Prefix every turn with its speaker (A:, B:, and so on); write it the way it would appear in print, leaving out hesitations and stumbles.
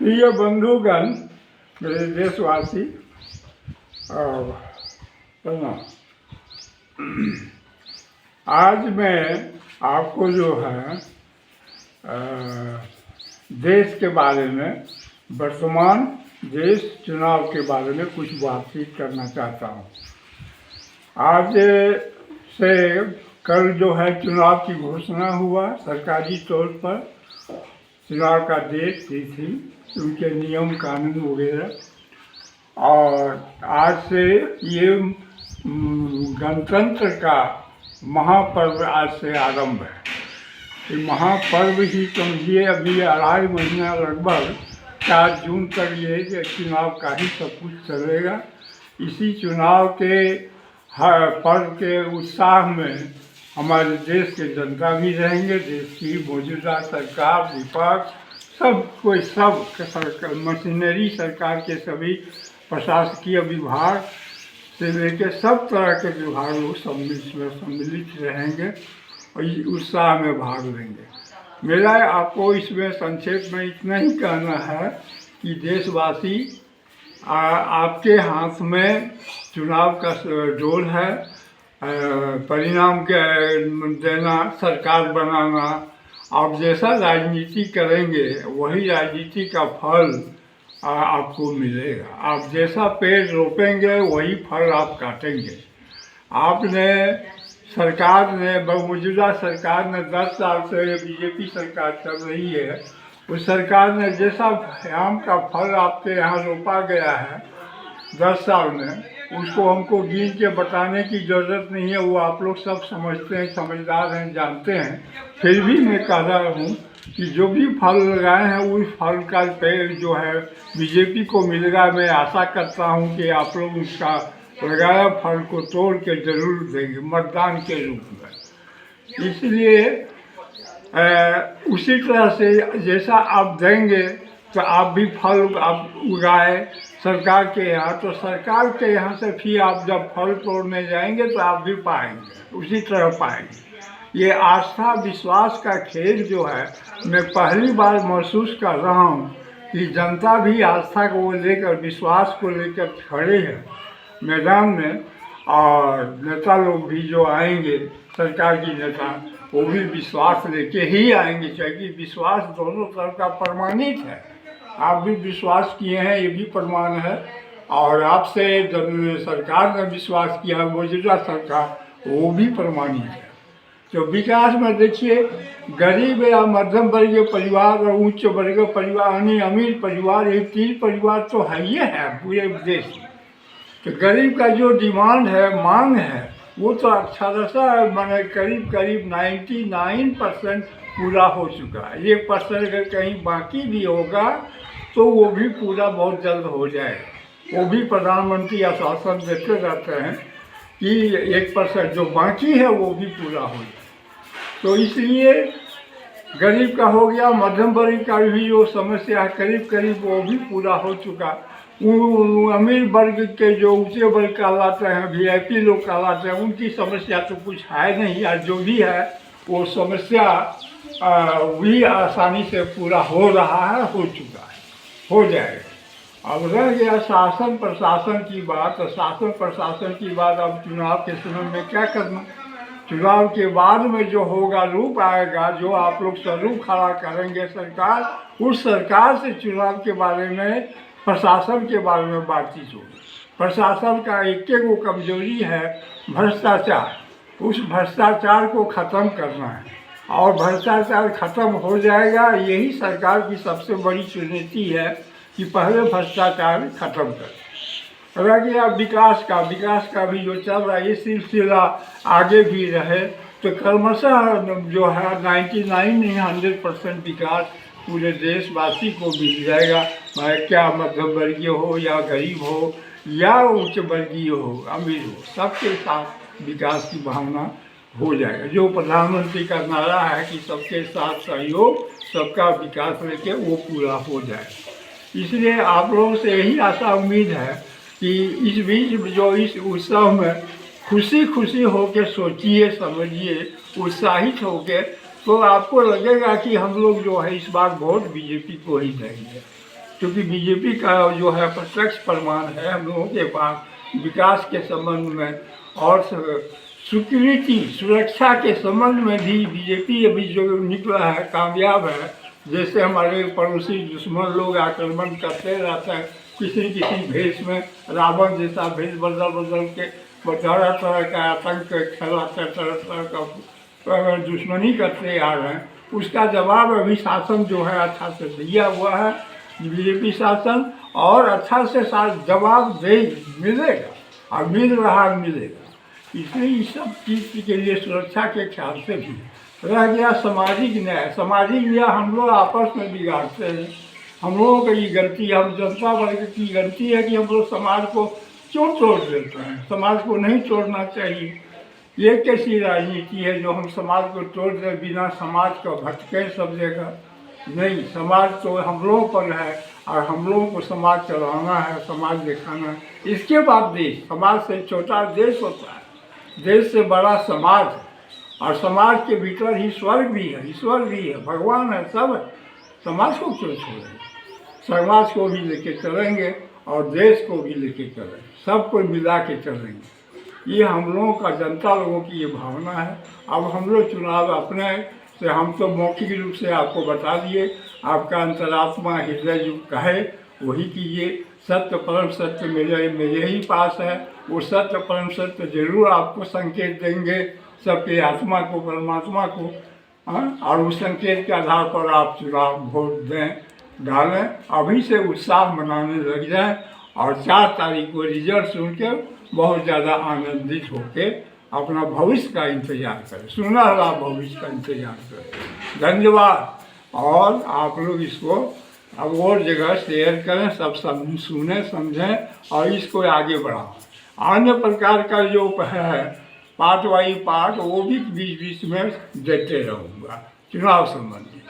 A: प्रिय बंधुगण, मेरे देशवासी, प्रणाम। आज मैं आपको जो है देश के बारे में, वर्तमान देश चुनाव के बारे में कुछ बातचीत करना चाहता हूँ। आज से कल जो है चुनाव की घोषणा हुआ, सरकारी तौर पर चुनाव का डेट दी थी, उनके नियम कानून वगैरह। और आज से ये गणतंत्र का महापर्व आज से आरंभ है। ये महापर्व ही समझिए, अभी 2.5 महीना लगभग 4 जून तक ये चुनाव का ही सब कुछ चलेगा। इसी चुनाव के हर पर्व के उत्साह में हमारे देश के जनता भी रहेंगे। देश की मौजूदा सरकार, विपक्ष, सब मशीनरी सरकार के सभी प्रशासकीय विभाग से लेकर सब तरह के विभाग लोग सम्मिलित रहेंगे और इस उत्साह में भाग लेंगे। मेरा आपको इसमें संक्षेप में इतना ही कहना है कि देशवासी, आपके हाथ में चुनाव का डोर है। परिणाम के देना, सरकार बनाना, आप जैसा राजनीति करेंगे वही राजनीति का फल आपको मिलेगा। आप जैसा पेड़ रोपेंगे वही फल आप काटेंगे। आपने सरकार ने, मौजूदा सरकार ने 10 साल से बीजेपी सरकार चल रही है, उस सरकार ने जैसा आम का फल आपके यहाँ रोपा गया है 10 साल में, उसको हमको गिन के बताने की ज़रूरत नहीं है। वो आप लोग सब समझते हैं, समझदार हैं, जानते हैं। फिर भी मैं कह रहा हूँ कि जो भी फल लगाए हैं उस फल का पेड़ जो है बीजेपी को मिलेगा। मैं आशा करता हूँ कि आप लोग उसका लगाया फल को तोड़ के जरूर देंगे मतदान के रूप में। इसलिए उसी तरह से जैसा आप देंगे तो आप भी फल आप उगाए सरकार के यहाँ, तो सरकार के यहाँ से फिर आप जब फल तोड़ने जाएंगे तो आप भी पाएंगे, उसी तरह पाएंगे। ये आस्था विश्वास का खेल जो है, मैं पहली बार महसूस कर रहा हूँ कि जनता भी आस्था को लेकर, विश्वास को लेकर खड़े हैं मैदान में। और नेता लोग भी जो आएंगे, सरकार की नेता, वो भी विश्वास लेके ही आएंगे, क्योंकि विश्वास दोनों तरफ का प्रमाणित है। आप भी विश्वास किए हैं, ये भी प्रमाण है। और आपसे जब सरकार ने विश्वास किया, मौजूदा सरकार, वो भी प्रमाणित है। तो विकास में देखिए, गरीब या मध्यम वर्गीय परिवार और उच्च वर्गीय परिवार, यानी अमीर परिवार, ये 3 परिवार तो है ही है पूरे देश में। तो गरीब का जो डिमांड है, मांग है, वो तो अक्षरशः मैंने करीब 99% पूरा हो चुका है। 1% अगर कहीं बाकी भी होगा तो वो भी पूरा बहुत जल्द हो जाएगा। वो भी प्रधानमंत्री आश्वासन देते रहते हैं कि 1% जो बाकी है वो भी पूरा हो जाए। तो इसलिए गरीब का हो गया, मध्यम वर्ग का भी जो समस्या है करीब वो भी पूरा हो चुका। अमीर वर्ग के जो ऊंचे वर्ग कहलाते हैं, VIP लोग कहलाते हैं, उनकी समस्या तो कुछ है नहीं, या जो भी है वो समस्या भी आसानी से पूरा हो रहा है, हो चुका है, हो जाएगा। अब रह गया शासन प्रशासन की बात। तो शासन प्रशासन की बात अब चुनाव के समय में क्या करना, चुनाव के बाद में जो होगा रूप आएगा, जो आप लोग स्वरूप खड़ा करेंगे सरकार, उस सरकार से चुनाव के बारे में, प्रशासन के बारे में बातचीत होगी। प्रशासन का एक वो कमजोरी है, भ्रष्टाचार। उस भ्रष्टाचार को ख़त्म करना है, और भ्रष्टाचार खत्म हो जाएगा। यही सरकार की सबसे बड़ी चुनौती है कि पहले भ्रष्टाचार खत्म कर। रह गया विकास का भी जो चल रहा है, ये सिलसिला आगे भी रहे तो क्रमशः जो है 99 नहीं 100% विकास पूरे देशवासी को मिल जाएगा। क्या मध्यम वर्गीय हो या गरीब हो या उच्च वर्गीय हो, अमीर हो, सबके साथ विकास की भावना हो जाएगा। जो प्रधानमंत्री का नारा है कि सबके साथ सहयोग, सबका विकास लेके, वो पूरा हो जाएगा। इसलिए आप लोगों से यही आशा उम्मीद है कि इस बीच जो इस उत्सव में खुशी होकर सोचिए, समझिए, उत्साहित होकर, तो आपको लगेगा कि हम लोग जो है इस बार वोट बीजेपी को ही देंगे। क्योंकि बीजेपी का जो है प्रत्यक्ष प्रमाण है हम लोगों के पास विकास के संबंध में और सिक्योरिटी सुरक्षा के संबंध में भी बीजेपी अभी जो निकला है कामयाब है। जैसे हमारे पड़ोसी दुश्मन लोग आक्रमण करते रहते हैं किसी किसी भेष में, रावण जैसा भेष बदल बदल के तरह तरह का आतंक फैलाते, तरह तरह का दुश्मनी करते आ रहे हैं। उसका जवाब अभी शासन जो है अच्छा से दिया हुआ है बीजेपी शासन, और अच्छा से जवाब दे मिलेगा और मिल रहा मिलेगा। इसलिए इस सब चीज़ के लिए सुरक्षा के ख्याल से भी रह गया सामाजिक न्याय। सामाजिक न्याय हम लोग आपस में बिगाड़ते हैं, हम लोगों की ये गलती है, हम जनता वर्ग की गलती है कि हम लोग समाज को क्यों तोड़ देते हैं। समाज को नहीं तोड़ना चाहिए। ये कैसी राजनीति है जो हम समाज को तोड़ दें बिना समाज को भटके सब जगह? नहीं, समाज तो हम लोगों पर है और हम लोगों को समाज चलाना है, समाज दिखाना है। इसके बाद देश, समाज से छोटा देश होता है, देश से बड़ा समाज है, और समाज के भीतर ही स्वर्ग भी है, ईश्वर भी है, भगवान है, सब है। समाज को क्यों छोड़ेंगे? समाज को भी लेके चलेंगे और देश को भी लेके चलेंगे, सबको मिला के चलेंगे। ये हम लोगों का, जनता लोगों की ये भावना है। अब हम लोग चुनाव अपने से, हम तो मौखिक रूप से आपको बता दिए, आपका अंतरात्मा हृदय जो कहे वही कीजिए। सत्य परम सत्य मेरे ही पास है, वो सत्य परम सत्य जरूर आपको संकेत देंगे, सबके आत्मा को, परमात्मा को। और उस संकेत के आधार पर आप चुनाव वोट दें, डालें। अभी से उत्साह मनाने लग जाएं और 4 तारीख को रिजल्ट सुन के बहुत ज़्यादा आनंदित होके अपना भविष्य का इंतजार करें, सुनहरा भविष्य का इंतजार करें। धन्यवाद। और आप लोग इसको अब और जगह शेयर करें, सब सुने समझें और इसको आगे बढ़ाओ। अन्य प्रकार का जो है पार्ट वाई पार्ट वो भी बीच बीच में देते रहूँगा चुनाव संबंधी।